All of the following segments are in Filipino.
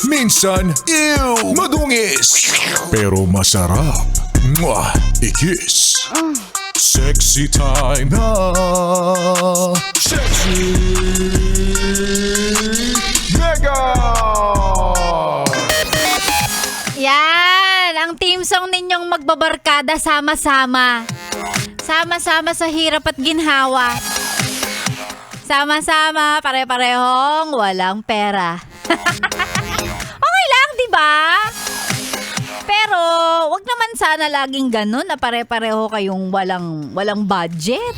Minsan, ew, madungis. Pero masarap. Mwah, ikis. Sexy time na. Sexy Mega! Yan, ang team song ninyong magbabarkada sama-sama. Sama-sama sa hirap at ginhawa. Sama-sama, pare-parehong walang pera. Okay lang, di ba? Pero, wag naman sana laging ganun na pare-pareho kayong walang budget.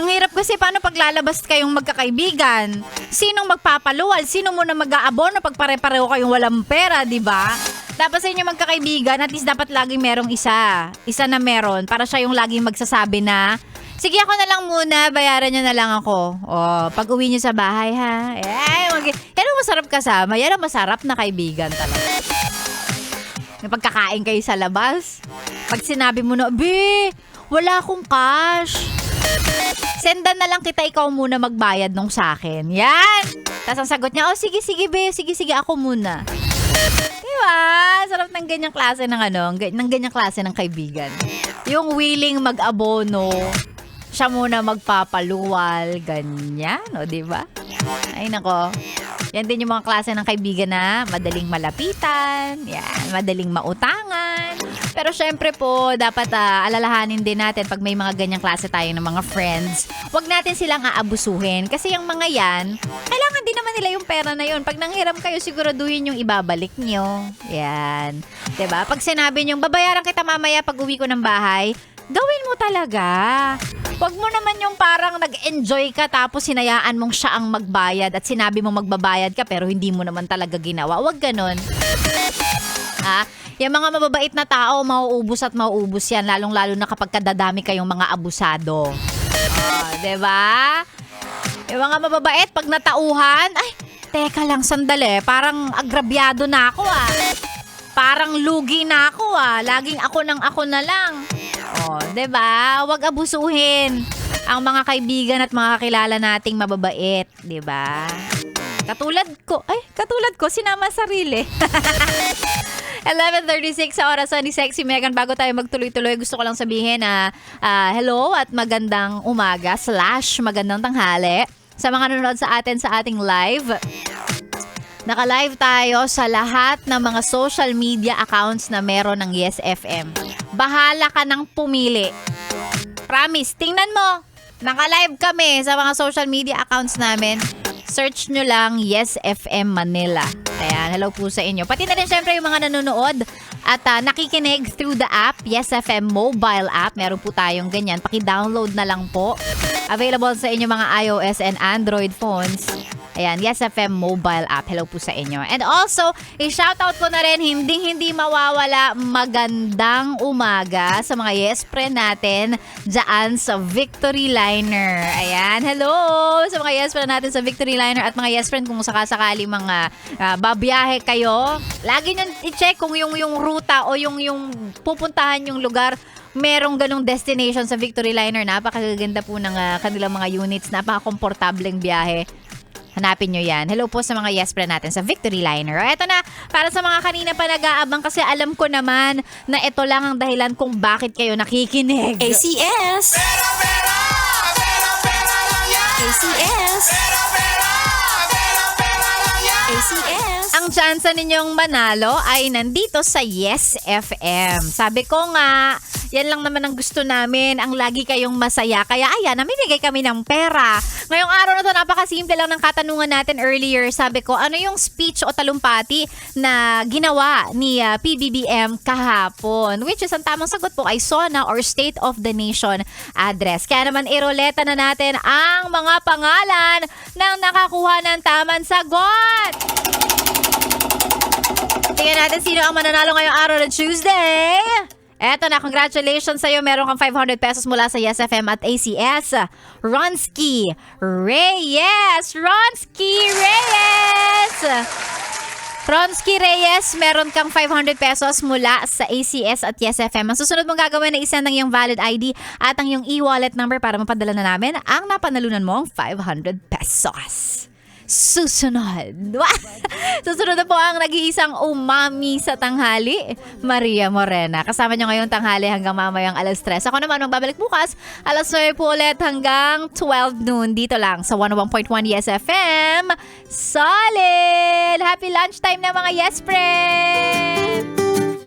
Ang hirap kasi paano paglalabas kayong magkakaibigan? Sinong magpapaluwal? Sino muna mag-aabono pag pare-pareho kayong walang pera, di ba? Dapat sa inyo magkakaibigan, at least dapat laging merong isa. Isa na meron para siya yung laging magsasabi na, sige ako na lang muna, bayaran nyo na lang ako. O, pag uwi nyo sa bahay ha. Yan ang masarap kasama. Yan ang masarap na kaibigan talaga. Yung pagkakain kayo sa labas. Pag sinabi mo na, be, wala akong cash. Sendan na lang kita, ikaw muna magbayad nung sa akin. Yan. Tapos ang sagot niya, oh sige be, sige ako muna. Diba? Sarap ng ganyang klase ng ng ganyang klase ng kaibigan. Yung willing mag-abono, siya muna magpapaluwal, ganyan, o diba? Ay nako. Yan din yung mga klase ng kaibigan na madaling malapitan, yan, madaling mautangan. Pero syempre po, dapat alalahanin din natin pag may mga ganyang klase tayo ng mga friends, wag natin silang aabusuhin. Kasi yung mga yan, kailangan din naman nila yung pera na yun. Pag nanghiram kayo, siguraduhin yung ibabalik nyo. Yan. Diba? Pag sinabi nyo, babayaran kita mamaya pag uwi ko ng bahay, gawin mo talaga. Wag mo naman yung parang nag-enjoy ka tapos hinayaan mong siya ang magbayad at sinabi mo magbabayad ka pero hindi mo naman talaga ginawa. Wag ganon. Yung mga mababait na tao, mauubos at mauubos yan. Lalong-lalo na kapag kadadami kayong mga abusado. Diba? Yung mga mababait, pag natauhan, ay, teka lang, sandali. Parang agrabyado na ako Parang lugi na ako Laging ako na lang. Diba? Huwag abusuhin ang mga kaibigan at mga kakilala nating mababait. Diba? Katulad ko, sinama sarili. 11:36 sa oras ni Sexy Megan. Bago tayo magtuloy-tuloy, gusto ko lang sabihin na hello at magandang umaga / magandang tanghali sa mga nanonood sa atin sa ating live. Naka-live tayo sa lahat ng mga social media accounts na meron ng Yes FM. Bahala ka nang pumili. Promise, tingnan mo. Naka-live kami sa mga social media accounts namin. Search nyo lang Yes FM Manila. Ayan, hello po sa inyo. Pati na rin syempre yung mga nanonood at nakikinig through the app, Yes FM mobile app. Meron po tayong ganyan. Paki-download na lang po. Available sa inyo mga iOS and Android phones. Ayan, Yes FM mobile app. Hello po sa inyo. And also, i-shoutout ko na rin, hindi mawawala, magandang umaga sa mga Yes friend natin dyan sa Victory Liner. Ayan, hello sa mga Yes friend natin sa Victory Liner at mga Yes friend kung sakasakali mga babiyahe kayo. Lagi nyo i-check kung yung ruta o yung pupuntahan yung lugar, merong ganong destination sa Victory Liner. Napakaganda po ng kanilang mga units. Napaka-komportableng biyahe. Hanapin nyo yan. Hello po sa mga Yes friend natin sa Victory Liner. Eto na, para sa mga kanina pa nag-aabang kasi alam ko naman na ito lang ang dahilan kung bakit kayo nakikinig. ACS! Pera lang yan! ACS! Pera lang yan! ACS! Ang tsansa ninyong manalo ay nandito sa Yes FM. Sabi ko nga, yan lang naman ang gusto namin, ang lagi kayong masaya. Kaya ayan, namimigay kami ng pera. Ngayong araw na to, napakasimple lang ng katanungan natin earlier. Sabi ko, ano yung speech o talumpati na ginawa ni PBBM kahapon? Which is, ang tamang sagot po ay SONA or State of the Nation Address. Kaya naman, iroleta na natin ang mga pangalan ng nakakuha ng tamang sagot. Tingnan natin sino ang mananalo ngayong araw ng Tuesday. Eto na, congratulations sa'yo. Meron kang 500 pesos mula sa Yes FM at ACS. Ronsky Reyes! Ronsky Reyes, meron kang 500 pesos mula sa ACS at Yes FM. Ang susunod mong gagawin na isend ng iyong valid ID at ang iyong e-wallet number para mapadala na namin ang napanalunan mong 500 pesos. susunod. Susunod na po ang nag-iisang umami sa tanghali, Maria Morena. Kasama niyo ngayong tanghali hanggang mamayang alas 3. Ako naman magbabalik bukas, alas 9 po ulit hanggang 12 noon dito lang sa 101.1 Yes FM. Solid! Happy lunchtime na mga Yes Friends!